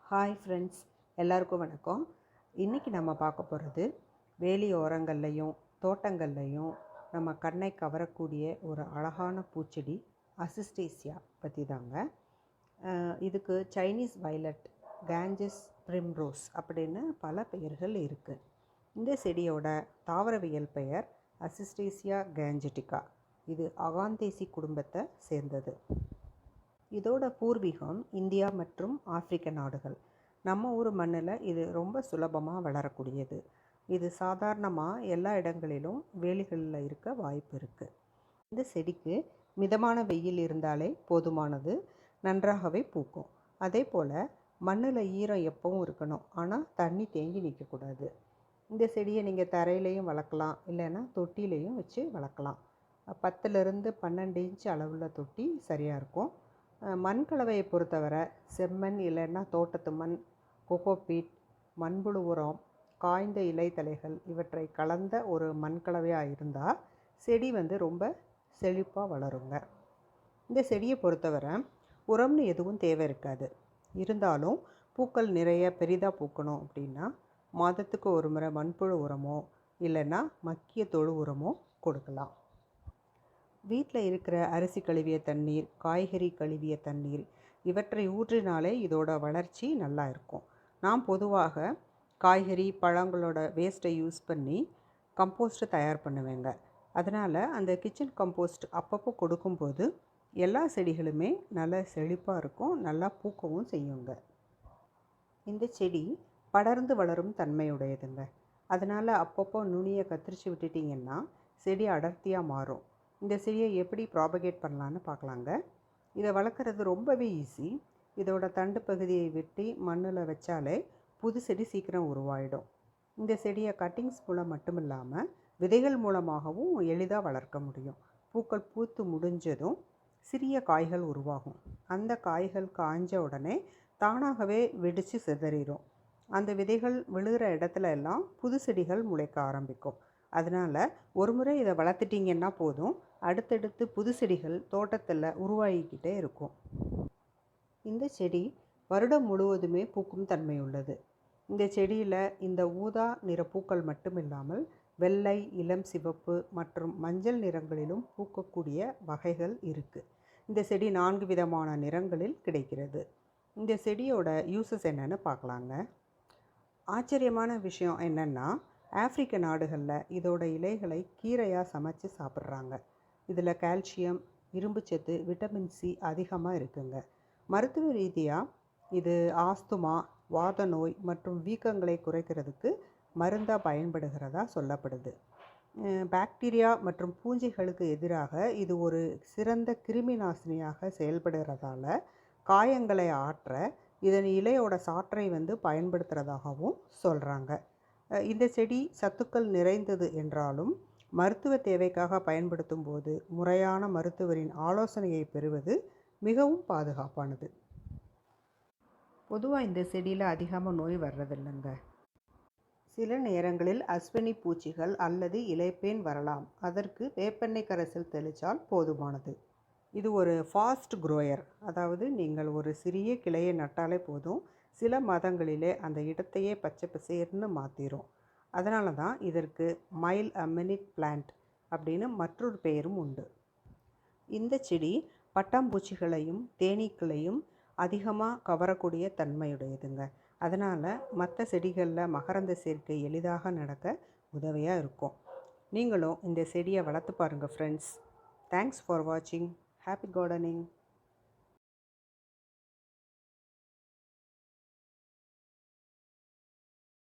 Hi friends, எல்லாருக்கும் வணக்கம். இன்றைக்கி நம்ம பார்க்க போகிறது வேலி ஓரங்கள்லையும் தோட்டங்கள்லையும் நம்ம கண்ணை கவரக்கூடிய ஒரு அழகான பூச்செடி அசிஸ்டேசியா பற்றி தாங்க. இதுக்கு சைனீஸ் வயலட், கேஞ்சஸ் பிரிம்ரோஸ் அப்படின்னு பல பெயர்கள் இருக்குது. இந்த செடியோட தாவரவியல் பெயர் அசிஸ்டேசியா கேஞ்சட்டிகா. இது அகாந்தேசி குடும்பத்தை சேர்ந்தது. இதோட பூர்வீகம் இந்தியா மற்றும் ஆப்பிரிக்க நாடுகள். நம்ம ஊர் மண்ணில் இது ரொம்ப சுலபமாக வளரக்கூடியது. இது சாதாரணமாக எல்லா இடங்களிலும் வேலிகளில் இருக்க வாய்ப்பு இருக்குது. இந்த செடிக்கு மிதமான வெயில் இருந்தாலே போதுமானது, நன்றாகவே பூக்கும். அதே போல் மண்ணில் ஈரம் எப்பவும் இருக்கணும், ஆனால் தண்ணி தேங்கி நிற்கக்கூடாது. இந்த செடியை நீங்கள் தரையிலையும் வளர்க்கலாம், இல்லைன்னா தொட்டிலையும் வச்சு வளர்க்கலாம். 10லேருந்து 12 இன்ச் அளவுள்ள தொட்டி சரியாக இருக்கும். மண் கலவையை பொறுத்தவரை செம்மண் இல்லைன்னா தோட்டத்து மண், கோகோபீட், மண்புழு உரம், காய்ந்த இலைத்தலைகள் இவற்றை கலந்த ஒரு மண் கலவையாக இருந்தால் செடி ரொம்ப செழிப்பாக வளருங்க. இந்த செடியை பொறுத்தவரை உரம்னு எதுவும் தேவை இருக்காது. இருந்தாலும் பூக்கள் நிறைய பெரிதாக பூக்கணும் அப்படின்னா மாதத்துக்கு ஒரு முறை மண்புழு உரமோ இல்லைன்னா மக்கிய தொழு உரமோ கொடுக்கலாம். வீட்டில் இருக்கிற அரிசி கழுவிய தண்ணீர், காய்கறி கழுவிய தண்ணீர் இவற்றை ஊற்றினாலே இதோட வளர்ச்சி நல்லா இருக்கும். நான் பொதுவாக காய்கறி பழங்களோட வேஸ்ட்டை யூஸ் பண்ணி கம்போஸ்ட்டு தயார் பண்ணுவேங்க. அதனால் அந்த கிச்சன் கம்போஸ்ட் அப்பப்போ கொடுக்கும்போது எல்லா செடிகளுமே நல்லா செழிப்பாக இருக்கும், நல்லா பூக்கவும் செய்யுங்க. இந்த செடி படர்ந்து வளரும் தன்மையுடையதுங்க. அதனால் அப்பப்போ நுனியை கத்திரிச்சு விட்டுட்டிங்கன்னா செடி அடர்த்தியாக மாறும். இந்த செடியை எப்படி ப்ராபகேட் பண்ணலான்னு பார்க்கலாங்க. இதை வளர்க்குறது ரொம்பவே ஈஸி. இதோட தண்டு பகுதியை வெட்டி மண்ணில் வச்சாலே புது செடி சீக்கிரம் உருவாயிடும். இந்த செடியை கட்டிங்ஸ் மூலம் மட்டும் இல்லாமல் விதைகள் மூலமாகவும் எளிதாக வளர்க்க முடியும். பூக்கள் பூத்து முடிஞ்சதும் சிறிய காய்கள் உருவாகும். அந்த காய்கள் காய்ஞ்ச உடனே தானாகவே வெடித்து சிதறிடும். அந்த விதைகள் விழுகிற இடத்துல எல்லாம் புது செடிகள் முளைக்க ஆரம்பிக்கும். அதனால் ஒரு முறை இதை வளர்த்துட்டிங்கன்னா போதும், அடுத்தடுத்து புது செடிகள் தோட்டத்தில் உருவாகிக்கிட்டே இருக்கும். இந்த செடி வருடம் முழுவதுமே பூக்கும் தன்மை உள்ளது. இந்த செடியில் இந்த ஊதா நிற பூக்கள் மட்டும் இல்லாமல் வெள்ளை, இளம் சிவப்பு மற்றும் மஞ்சள் நிறங்களிலும் பூக்கக்கூடிய வகைகள் இருக்குது. இந்த செடி 4 விதமான நிறங்களில் கிடைக்கிறது. இந்த செடியோட யூசஸ் என்னன்னு பார்க்கலாங்க. ஆச்சரியமான விஷயம் என்னென்னா, ஆப்பிரிக்க நாடுகளில் இதோட இலைகளை கீரையாக சமைச்சு சாப்பிட்றாங்க. இதில் கால்சியம், இரும்புச்சத்து, விட்டமின் சி அதிகமாக இருக்குங்க. மருத்துவ ரீதியாக இது ஆஸ்துமா, வாத நோய் மற்றும் வீக்கங்களை குறைக்கிறதுக்கு மருந்தாக பயன்படுகிறதா சொல்லப்படுது. பாக்டீரியா மற்றும் பூஞ்சைகளுக்கு எதிராக இது ஒரு சிறந்த கிருமி நாசினியாக செயல்படுகிறதால காயங்களை ஆற்ற இதன் இலையோட சாற்றை பயன்படுத்துகிறதாகவும் சொல்கிறாங்க. இந்த செடி சத்துக்கள் நிறைந்தது என்றாலும் மருத்துவ தேவைக்காக பயன்படுத்தும் போது முறையான மருத்துவரின் ஆலோசனையை பெறுவது மிகவும் பாதுகாப்பானது. பொதுவாக இந்த செடியில் அதிகமாக நோய் வர்றதில்லைங்க. சில நேரங்களில் அஸ்வினி பூச்சிகள் அல்லது இலைப்பேன் வரலாம். அதற்கு வேப்பெண்ணெய் கரைசல் தெளித்தால் போதுமானது. இது ஒரு ஃபாஸ்ட் க்ரோயர், அதாவது நீங்கள் ஒரு சிறிய கிளையை நட்டாலே போதும், சில மாதங்களிலே அந்த இடத்தையே பச்சை பசேர்னு மாற்றிடும். அதனால தான் இதற்கு மைல் அ மினிட் பிளான்ட் அப்படின்னு மற்றொரு பெயரும் உண்டு. இந்த செடி பட்டாம்பூச்சிகளையும் தேனீக்களையும் அதிகமாக கவரக்கூடிய தன்மையுடையதுங்க. அதனால் மற்ற செடிகளில் மகரந்த சேர்க்கை எளிதாக நடக்க உதவியாக இருக்கும். நீங்களும் இந்த செடியை வளர்த்து பாருங்கள் ஃப்ரெண்ட்ஸ். தேங்க்ஸ் ஃபார் வாட்சிங். Happy gardening.